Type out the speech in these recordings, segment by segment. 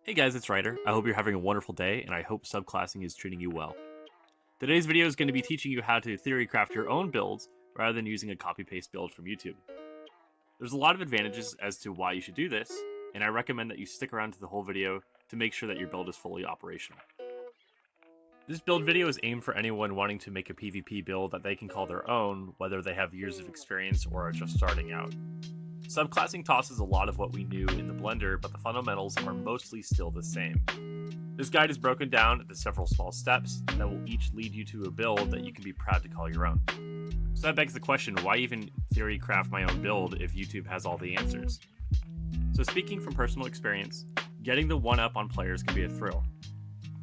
Hey guys, it's Ryder. I hope you're having a wonderful day, and I hope subclassing is treating you well. Today's video is going to be teaching you how to theorycraft your own builds rather than using a copy-paste build from YouTube. There's a lot of advantages as to why you should do this, and I recommend that you stick around to the whole video to make sure that your build is fully operational. This build video is aimed for anyone wanting to make a PvP build that they can call their own, whether they have years of experience or are just starting out. Subclassing tosses a lot of what we knew in the Blender, but the fundamentals are mostly still the same. This guide is broken down into several small steps that will each lead you to a build that you can be proud to call your own. So that begs the question, why even theorycraft my own build if YouTube has all the answers? So speaking from personal experience, getting the one-up on players can be a thrill.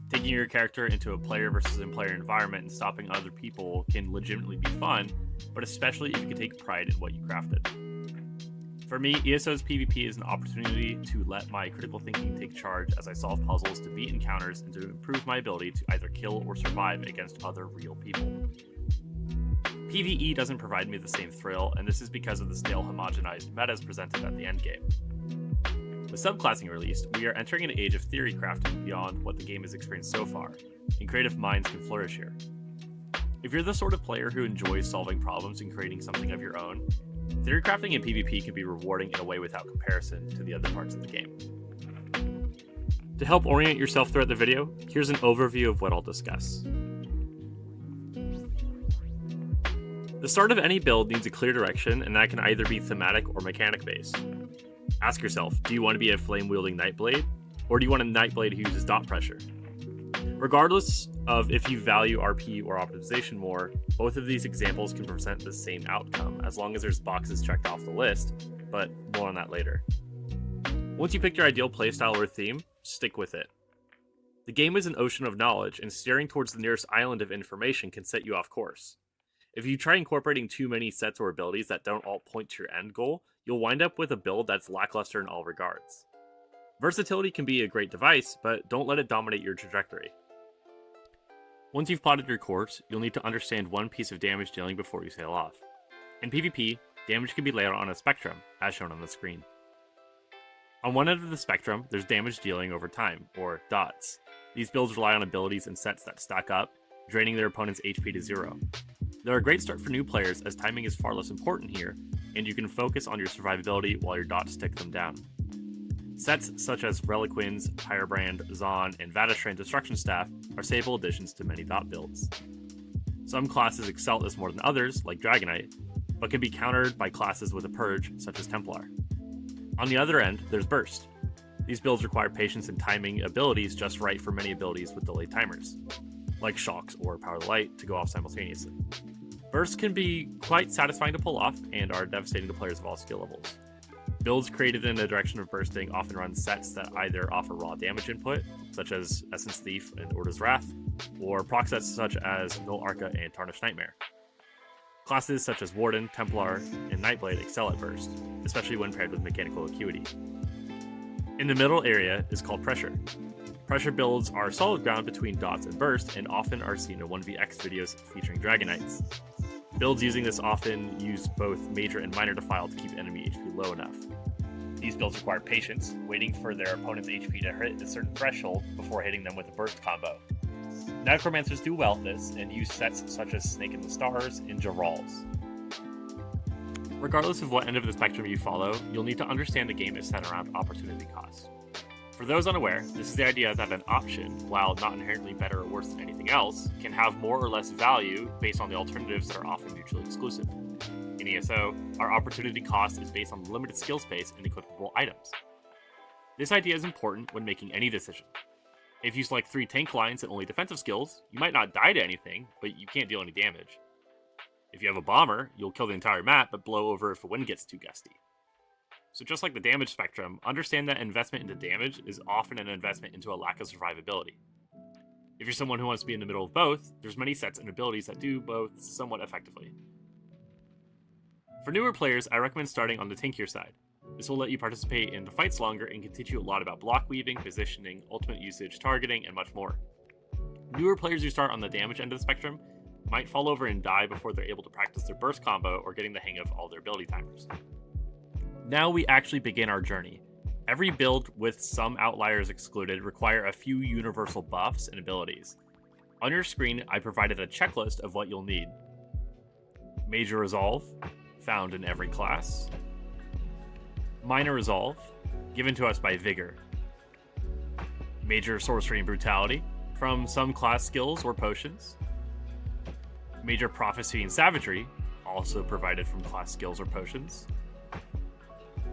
Taking your character into a player versus in-player environment and stopping other people can legitimately be fun, but especially if you can take pride in what you crafted. For me, ESO's PvP is an opportunity to let my critical thinking take charge as I solve puzzles to beat encounters and to improve my ability to either kill or survive against other real people. PvE doesn't provide me the same thrill, and this is because of the stale homogenized metas presented at the endgame. With subclassing released, we are entering an age of theory crafting beyond what the game has experienced so far, and creative minds can flourish here. If you're the sort of player who enjoys solving problems and creating something of your own, theory crafting in PvP can be rewarding in a way without comparison to the other parts of the game. To help orient yourself throughout the video, here's an overview of what I'll discuss. The start of any build needs a clear direction, and that can either be thematic or mechanic based. Ask yourself, do you want to be a flame-wielding Nightblade, or do you want a Nightblade who uses dot pressure? Regardless of if you value RP or optimization more, both of these examples can present the same outcome as long as there's boxes checked off the list, but more on that later. Once you pick your ideal playstyle or theme, stick with it. The game is an ocean of knowledge, and steering towards the nearest island of information can set you off course. If you try incorporating too many sets or abilities that don't all point to your end goal, you'll wind up with a build that's lackluster in all regards. Versatility can be a great device, but don't let it dominate your trajectory. Once you've plotted your course, you'll need to understand one piece of damage dealing before you sail off. In PvP, damage can be laid out on a spectrum, as shown on the screen. On one end of the spectrum, there's damage dealing over time, or dots. These builds rely on abilities and sets that stack up, draining their opponent's HP to 0. They're a great start for new players as timing is far less important here, and you can focus on your survivability while your dots stick them down. Sets such as Reliquins, Firebrand, Zon, and Vatastrand Destruction Staff are stable additions to many dot builds. Some classes excel at this more than others, like Dragonite, but can be countered by classes with a purge, such as Templar. On the other end, there's Burst. These builds require patience and timing abilities just right for many abilities with delayed timers, like Shocks or Power of the Light, to go off simultaneously. Bursts can be quite satisfying to pull off and are devastating to players of all skill levels. Builds created in the direction of bursting often run sets that either offer raw damage input, such as Essence Thief and Orda's Wrath, or proc sets such as Null Arca and Tarnished Nightmare. Classes such as Warden, Templar, and Nightblade excel at burst, especially when paired with mechanical acuity. In the middle area is called Pressure. Pressure builds are solid ground between dots and burst and often are seen in 1vx videos featuring Dragonites. Builds using this often use both major and minor defile to keep enemy HP low enough. These builds require patience, waiting for their opponent's HP to hit a certain threshold before hitting them with a burst combo. Necromancers do well at this and use sets such as Snake in the Stars and Jarrals. Regardless of what end of the spectrum you follow, you'll need to understand the game is centered around opportunity cost. For those unaware, this is the idea that an option, while not inherently better or worse than anything else, can have more or less value based on the alternatives that are often mutually exclusive. In ESO, our opportunity cost is based on the limited skill space and equipable items. This idea is important when making any decision. If you select 3 tank lines and only defensive skills, you might not die to anything, but you can't deal any damage. If you have a bomber, you'll kill the entire map but blow over if the wind gets too gusty. So just like the damage spectrum, understand that investment into damage is often an investment into a lack of survivability. If you're someone who wants to be in the middle of both, there's many sets and abilities that do both somewhat effectively. For newer players, I recommend starting on the tankier side. This will let you participate in the fights longer and can teach you a lot about block weaving, positioning, ultimate usage, targeting, and much more. Newer players who start on the damage end of the spectrum might fall over and die before they're able to practice their burst combo or getting the hang of all their ability timers. Now we actually begin our journey. Every build, with some outliers excluded, require a few universal buffs and abilities. On your screen, I provided a checklist of what you'll need. Major Resolve, found in every class. Minor Resolve, given to us by Vigor. Major Sorcery and Brutality, from some class skills or potions. Major Prophecy and Savagery, also provided from class skills or potions.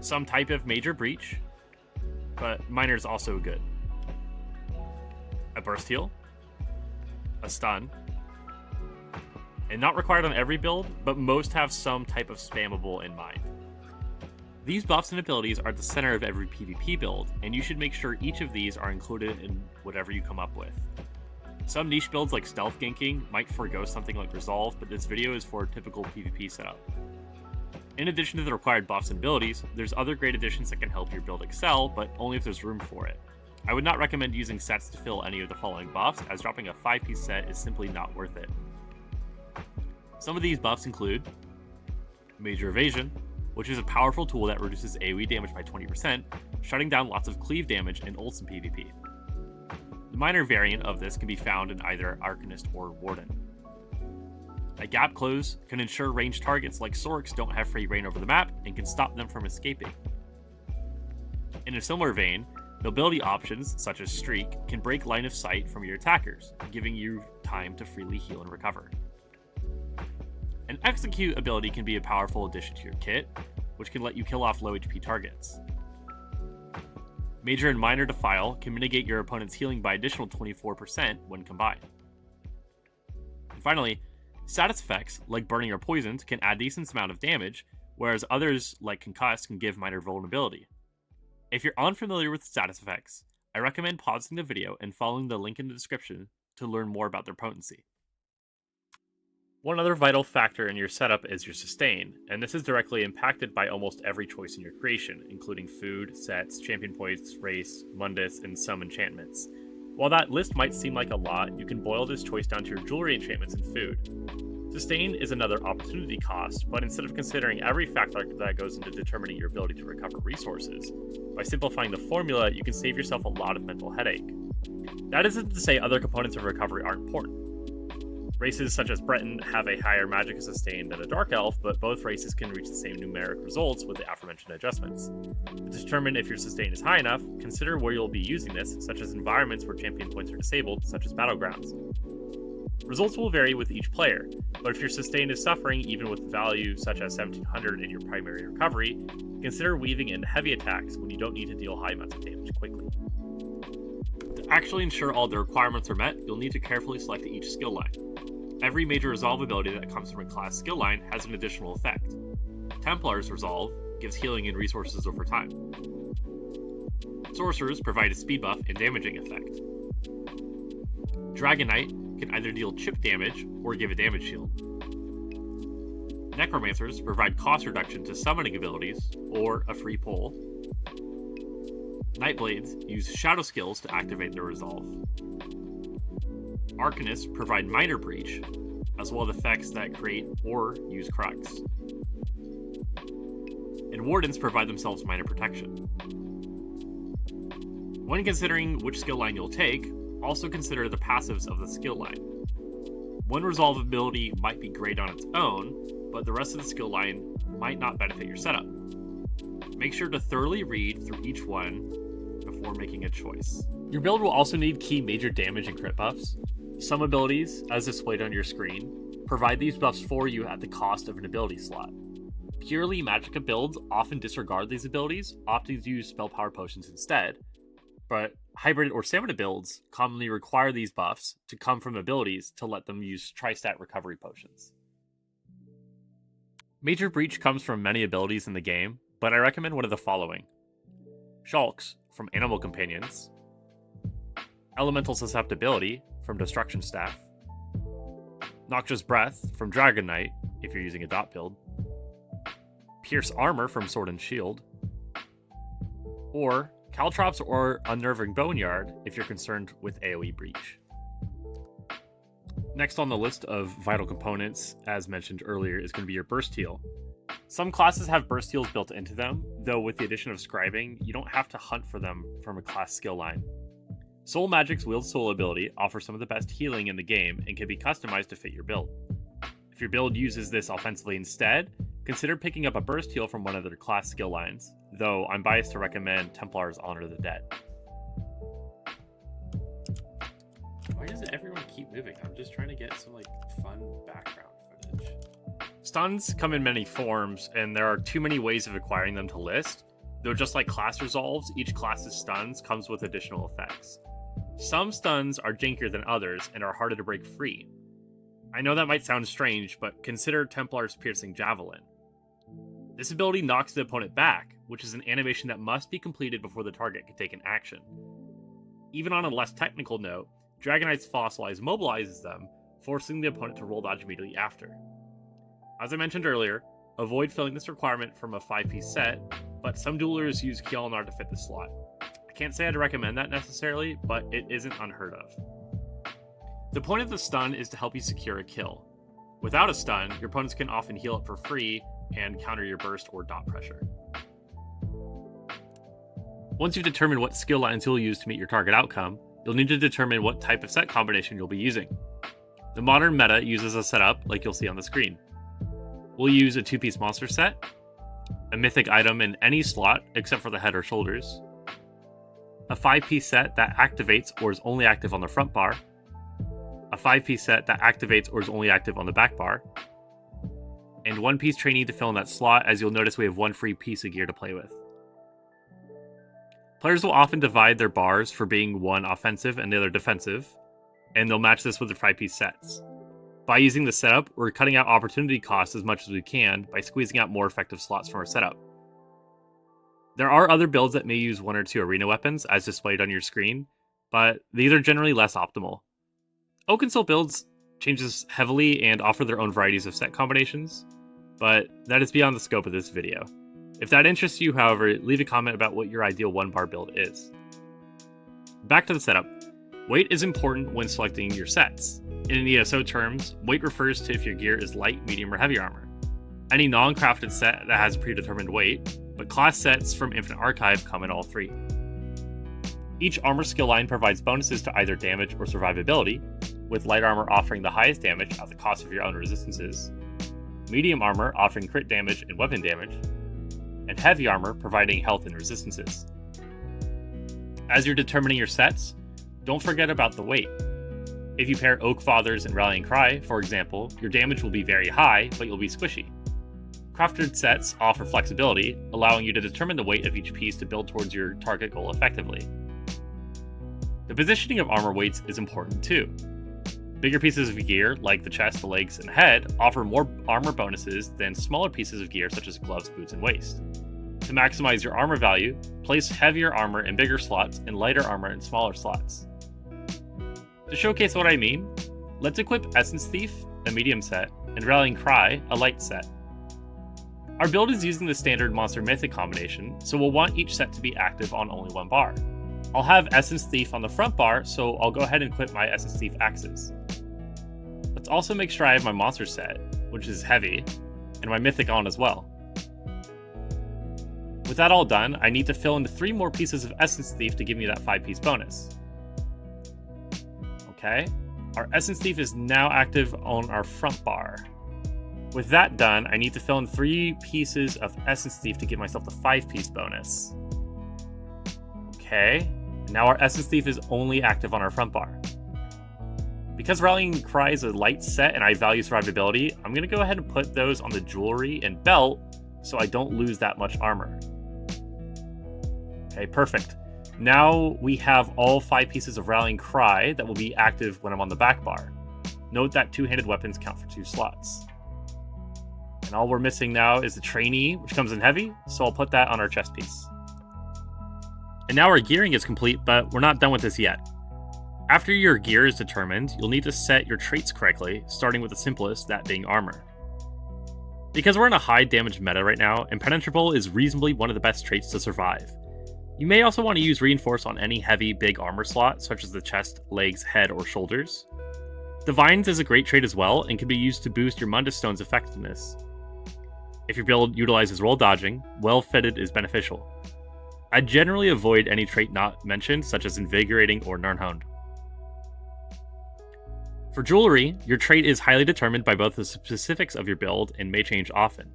Some type of Major Breach, but minor is also good. A Burst Heal, a Stun, and not required on every build, but most have some type of spammable in mind. These buffs and abilities are at the center of every PvP build, and you should make sure each of these are included in whatever you come up with. Some niche builds like stealth ganking might forego something like Resolve, but this video is for a typical PvP setup. In addition to the required buffs and abilities, there's other great additions that can help your build excel, but only if there's room for it. I would not recommend using sets to fill any of the following buffs, as dropping a 5-piece set is simply not worth it. Some of these buffs include Major Evasion, which is a powerful tool that reduces AoE damage by 20%, shutting down lots of cleave damage and ults in PvP. The minor variant of this can be found in either Arcanist or Warden. A Gap Close can ensure ranged targets like Sorks don't have free reign over the map and can stop them from escaping. In a similar vein, mobility options such as Streak can break line of sight from your attackers, giving you time to freely heal and recover. An Execute ability can be a powerful addition to your kit, which can let you kill off low HP targets. Major and Minor Defile can mitigate your opponent's healing by additional 24% when combined. And finally, status effects like Burning or Poisoned can add decent amount of damage, whereas others like Concussed can give minor vulnerability. If you're unfamiliar with status effects, I recommend pausing the video and following the link in the description to learn more about their potency. One other vital factor in your setup is your sustain, and this is directly impacted by almost every choice in your creation, including food, sets, champion points, race, Mundus, and some enchantments. While that list might seem like a lot, you can boil this choice down to your jewelry enchantments and food. Sustain is another opportunity cost, but instead of considering every factor that goes into determining your ability to recover resources, by simplifying the formula, you can save yourself a lot of mental headache. That isn't to say other components of recovery aren't important. Races such as Breton have a higher magic sustain than a Dark Elf, but both races can reach the same numeric results with the aforementioned adjustments. To determine if your sustain is high enough, consider where you'll be using this, such as environments where champion points are disabled, such as battlegrounds. Results will vary with each player, but if your sustain is suffering even with value such as 1700 in your primary recovery, consider weaving in heavy attacks when you don't need to deal high amounts of damage quickly. To actually ensure all the requirements are met, you'll need to carefully select each skill line. Every Major Resolve ability that comes from a class skill line has an additional effect. Templar's Resolve gives healing and resources over time. Sorcerers provide a speed buff and damaging effect. Dragon Knight can either deal chip damage or give a damage shield. Necromancers provide cost reduction to summoning abilities or a free pull. Nightblades use shadow skills to activate their resolve. Arcanists provide minor breach, as well as effects that create or use crux. And Wardens provide themselves minor protection. When considering which skill line you'll take, also consider the passives of the skill line. One resolve ability might be great on its own, but the rest of the skill line might not benefit your setup. Make sure to thoroughly read through each one before making a choice. Your build will also need key major damage and crit buffs. Some abilities, as displayed on your screen, provide these buffs for you at the cost of an ability slot. Purely Magicka builds often disregard these abilities, opting to use spell power potions instead, but hybrid or stamina builds commonly require these buffs to come from abilities to let them use tri-stat recovery potions. Major Breach comes from many abilities in the game, but I recommend one of the following. Shulks from Animal Companions, Elemental Susceptibility from Destruction Staff, Noxious Breath from Dragon Knight if you're using a dot build, Pierce Armor from Sword and Shield, or Caltrops or Unnerving Boneyard if you're concerned with AoE breach. Next on the list of vital components, as mentioned earlier, is going to be your Burst Heal. Some classes have burst heals built into them, though with the addition of scribing, you don't have to hunt for them from a class skill line. Soul Magic's Wield Soul ability offers some of the best healing in the game and can be customized to fit your build. If your build uses this offensively instead, consider picking up a burst heal from one of their class skill lines, though I'm biased to recommend Templar's Honor the Dead. Why does everyone keep moving? I'm just trying to get some fun background footage. Stuns come in many forms, and there are too many ways of acquiring them to list, though just like class resolves, each class's stuns comes with additional effects. Some stuns are jankier than others and are harder to break free. I know that might sound strange, but consider Templar's Piercing Javelin. This ability knocks the opponent back, which is an animation that must be completed before the target can take an action. Even on a less technical note, Dragonite's Fossilize mobilizes them, forcing the opponent to roll dodge immediately after. As I mentioned earlier, avoid filling this requirement from a 5-piece set, but some duelers use Kjolnar to fit the slot. I can't say I'd recommend that necessarily, but it isn't unheard of. The point of the stun is to help you secure a kill. Without a stun, your opponents can often heal up for free and counter your burst or dot pressure. Once you've determined what skill lines you'll use to meet your target outcome, you'll need to determine what type of set combination you'll be using. The modern meta uses a setup like you'll see on the screen. We'll use a 2-piece monster set, a mythic item in any slot except for the head or shoulders, a 5-piece set that activates or is only active on the front bar, a 5-piece set that activates or is only active on the back bar, and 1-piece trainee to fill in that slot, as you'll notice we have 1 free piece of gear to play with. Players will often divide their bars for being one offensive and the other defensive, and they'll match this with their 5-piece sets. By using the setup, we're cutting out opportunity costs as much as we can by squeezing out more effective slots from our setup. There are other builds that may use 1 or 2 arena weapons, as displayed on your screen, but these are generally less optimal. Oaken Soul builds changes heavily and offer their own varieties of set combinations, but that is beyond the scope of this video. If that interests you, however, leave a comment about what your ideal 1-bar build is. Back to the setup. Weight is important when selecting your sets. In ESO terms, weight refers to if your gear is light, medium, or heavy armor. Any non-crafted set that has a predetermined weight, but class sets from Infinite Archive come in all 3. Each armor skill line provides bonuses to either damage or survivability, with light armor offering the highest damage at the cost of your own resistances, medium armor offering crit damage and weapon damage, and heavy armor providing health and resistances. As you're determining your sets, don't forget about the weight. If you pair Oak Fathers and Rallying Cry, for example, your damage will be very high, but you'll be squishy. Crafted sets offer flexibility, allowing you to determine the weight of each piece to build towards your target goal effectively. The positioning of armor weights is important too. Bigger pieces of gear, like the chest, the legs, and head, offer more armor bonuses than smaller pieces of gear such as gloves, boots, and waist. To maximize your armor value, place heavier armor in bigger slots and lighter armor in smaller slots. To showcase what I mean, let's equip Essence Thief, a medium set, and Rallying Cry, a light set. Our build is using the standard Monster Mythic combination, so we'll want each set to be active on only 1 bar. I'll have Essence Thief on the front bar, so I'll go ahead and equip my Essence Thief axes. Let's also make sure I have my monster set, which is heavy, and my mythic on as well. With that all done, I need to fill in 3 more pieces of Essence Thief to give me that 5-piece bonus. Okay, our Essence Thief is now active on our front bar. With that done, I need to fill in 3 pieces of Essence Thief to give myself the 5-piece bonus. Okay, now our Essence Thief is only active on our front bar. Because Rallying Cry is a light set and I value survivability, I'm going to go ahead and put those on the jewelry and belt so I don't lose that much armor. Okay, perfect. Now we have all 5 pieces of Rallying Cry that will be active when I'm on the back bar. Note that 2-handed weapons count for 2 slots. And all we're missing now is the trainee, which comes in heavy, so I'll put that on our chest piece. And now our gearing is complete, but we're not done with this yet. After your gear is determined, you'll need to set your traits correctly, starting with the simplest, that being armor. Because we're in a high damage meta right now, Impenetrable is reasonably one of the best traits to survive. You may also want to use Reinforce on any heavy, big armor slot, such as the chest, legs, head, or shoulders. Divines is a great trait as well, and can be used to boost your Mundus Stone's effectiveness. If your build utilizes roll dodging, well-fitted is beneficial. I generally avoid any trait not mentioned, such as Invigorating or Nirnhoned. For jewelry, your trait is highly determined by both the specifics of your build and may change often.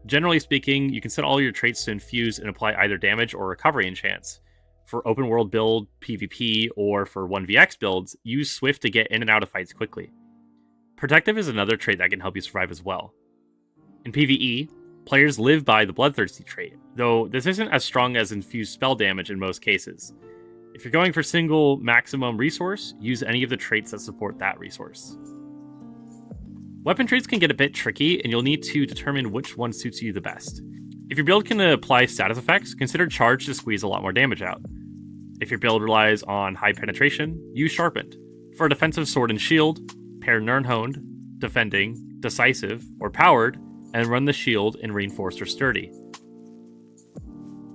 Generally speaking, you can set all your traits to infuse and apply either damage or recovery enchants. For open world build, PvP, or for 1vx builds, use Swift to get in and out of fights quickly. Protective is another trait that can help you survive as well. In PvE, players live by the Bloodthirsty trait, though this isn't as strong as infused spell damage in most cases. If you're going for single maximum resource, use any of the traits that support that resource. Weapon traits can get a bit tricky, and you'll need to determine which one suits you the best. If your build can apply status effects, consider Charge to squeeze a lot more damage out. If your build relies on high penetration, use Sharpened. For a defensive sword and shield, pair Nirnhoned, Defending, Decisive, or Powered, and run the shield in Reinforced or Sturdy.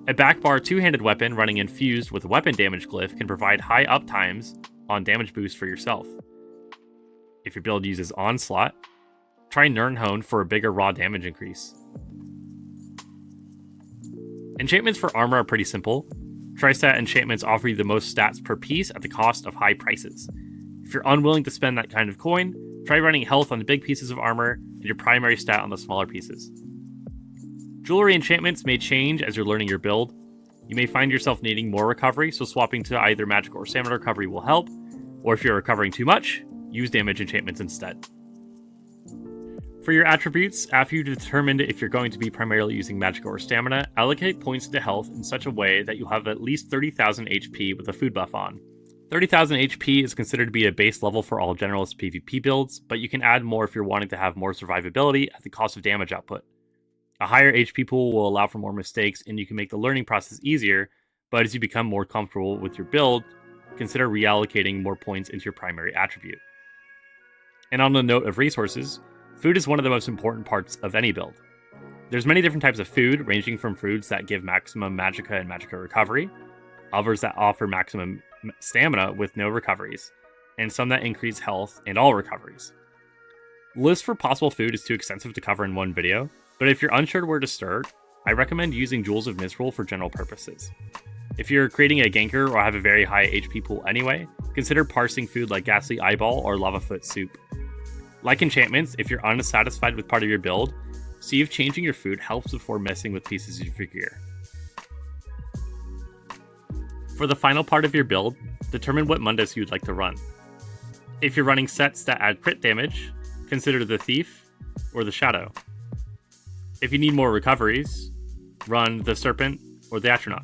A backbar two-handed weapon running infused with a weapon damage glyph can provide high uptimes on damage boost for yourself. If your build uses Onslaught, try Nirnhoned for a bigger raw damage increase. Enchantments for armor are pretty simple. Tri-stat enchantments offer you the most stats per piece at the cost of high prices. If you're unwilling to spend that kind of coin, try running health on the big pieces of armor and your primary stat on the smaller pieces. Jewelry enchantments may change as you're learning your build. You may find yourself needing more recovery, so swapping to either magic or stamina recovery will help, or if you're recovering too much, use damage enchantments instead. For your attributes, after you've determined if you're going to be primarily using magic or stamina, allocate points to health in such a way that you have at least 30,000 HP with a food buff on. 30,000 HP is considered to be a base level for all generalist PvP builds, but you can add more if you're wanting to have more survivability at the cost of damage output. A higher HP pool will allow for more mistakes and you can make the learning process easier, but as you become more comfortable with your build, consider reallocating more points into your primary attribute. And on the note of resources, food is one of the most important parts of any build. There's many different types of food, ranging from foods that give maximum magicka and magicka recovery, others that offer maximum stamina with no recoveries, and some that increase health and all recoveries. The list for possible food is too extensive to cover in one video, but if you're unsure where to start, I recommend using Jewels of Misrule for general purposes. If you're creating a ganker or have a very high HP pool anyway, consider parsing food like Ghastly Eyeball or Lavafoot Soup. Like enchantments, if you're unsatisfied with part of your build, see if changing your food helps before messing with pieces of your gear. For the final part of your build, determine what Mundus you'd like to run. If you're running sets that add crit damage, consider the Thief or the Shadow. If you need more recoveries, run the Serpent or the Astronaut.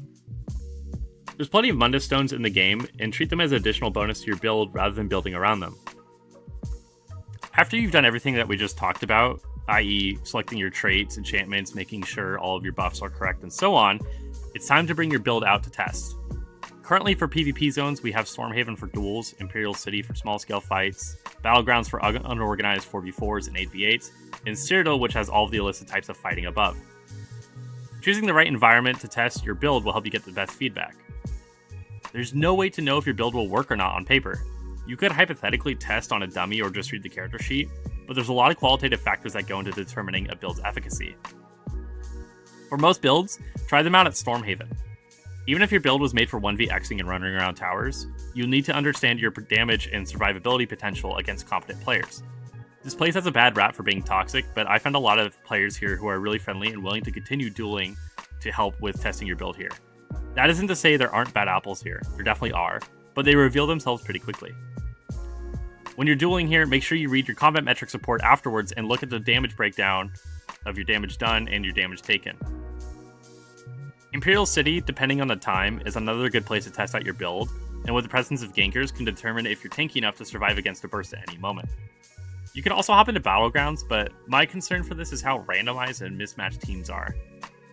There's plenty of Mundus stones in the game, and treat them as additional bonus to your build rather than building around them. After you've done everything that we just talked about, i.e. selecting your traits, enchantments, making sure all of your buffs are correct, and so on, it's time to bring your build out to test. Currently for PvP zones, we have Stormhaven for duels, Imperial City for small-scale fights, Battlegrounds for unorganized 4v4s and 8v8s, and Citadel, which has all of the illicit types of fighting above. Choosing the right environment to test your build will help you get the best feedback. There's no way to know if your build will work or not on paper. You could hypothetically test on a dummy or just read the character sheet, but there's a lot of qualitative factors that go into determining a build's efficacy. For most builds, try them out at Stormhaven. Even if your build was made for 1vxing and running around towers, you'll need to understand your damage and survivability potential against competent players. This place has a bad rap for being toxic, but I found a lot of players here who are really friendly and willing to continue dueling to help with testing your build here. That isn't to say there aren't bad apples here, there definitely are, but they reveal themselves pretty quickly. When you're dueling here, make sure you read your combat metrics report afterwards and look at the damage breakdown of your damage done and your damage taken. Imperial City, depending on the time, is another good place to test out your build, and with the presence of gankers can determine if you're tanky enough to survive against a burst at any moment. You can also hop into Battlegrounds, but my concern for this is how randomized and mismatched teams are.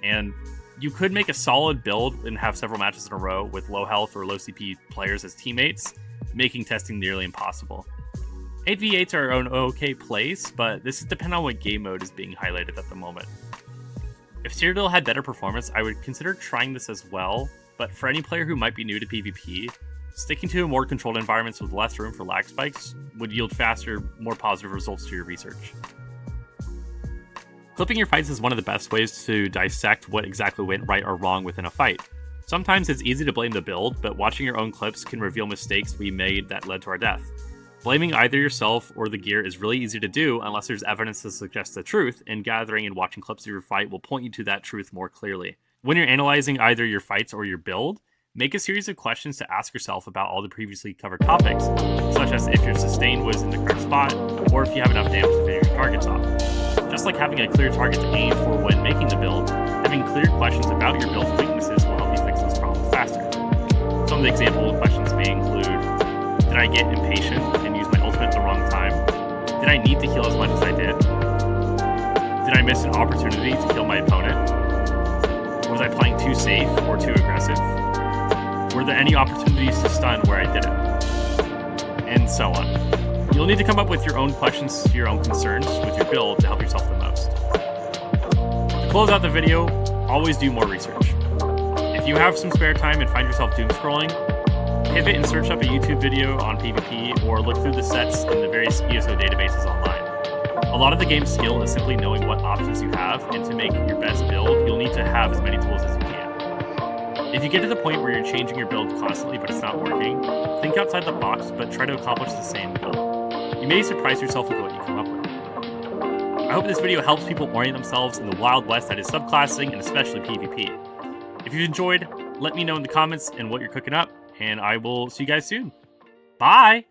And you could make a solid build and have several matches in a row with low health or low CP players as teammates, making testing nearly impossible. 8v8s are an okay place, but this is dependent on what game mode is being highlighted at the moment. If Citadel had better performance, I would consider trying this as well, but for any player who might be new to PvP, sticking to more controlled environments with less room for lag spikes would yield faster, more positive results to your research. Clipping your fights is one of the best ways to dissect what exactly went right or wrong within a fight. Sometimes it's easy to blame the build, but watching your own clips can reveal mistakes we made that led to our death. Blaming either yourself or the gear is really easy to do unless there's evidence to suggest the truth, and gathering and watching clips of your fight will point you to that truth more clearly. When you're analyzing either your fights or your build, make a series of questions to ask yourself about all the previously covered topics, such as if your sustain was in the correct spot, or if you have enough damage to finish your targets off. Just like having a clear target to aim for when making the build, having clear questions about your build's weaknesses will help you fix those problems faster. Some of the example questions may include, did I get impatient and use my ultimate at the wrong time? Did I need to heal as much as I did? Did I miss an opportunity to kill my opponent? Was I playing too safe or too aggressive? Were there any opportunities to stun where I didn't? And so on. You'll need to come up with your own questions to your own concerns with your build to help yourself the most. To close out the video, always do more research. If you have some spare time and find yourself doom scrolling, pivot and search up a YouTube video on PvP or look through the sets in the various ESO databases online. A lot of the game's skill is simply knowing what options you have, and to make your best build, you'll need to have as many tools as you can. If you get to the point where you're changing your build constantly but it's not working, think outside the box but try to accomplish the same goal. You may surprise yourself with what you come up with. I hope this video helps people orient themselves in the Wild West that is subclassing and especially PvP. If you've enjoyed, let me know in the comments and what you're cooking up, and I will see you guys soon. Bye!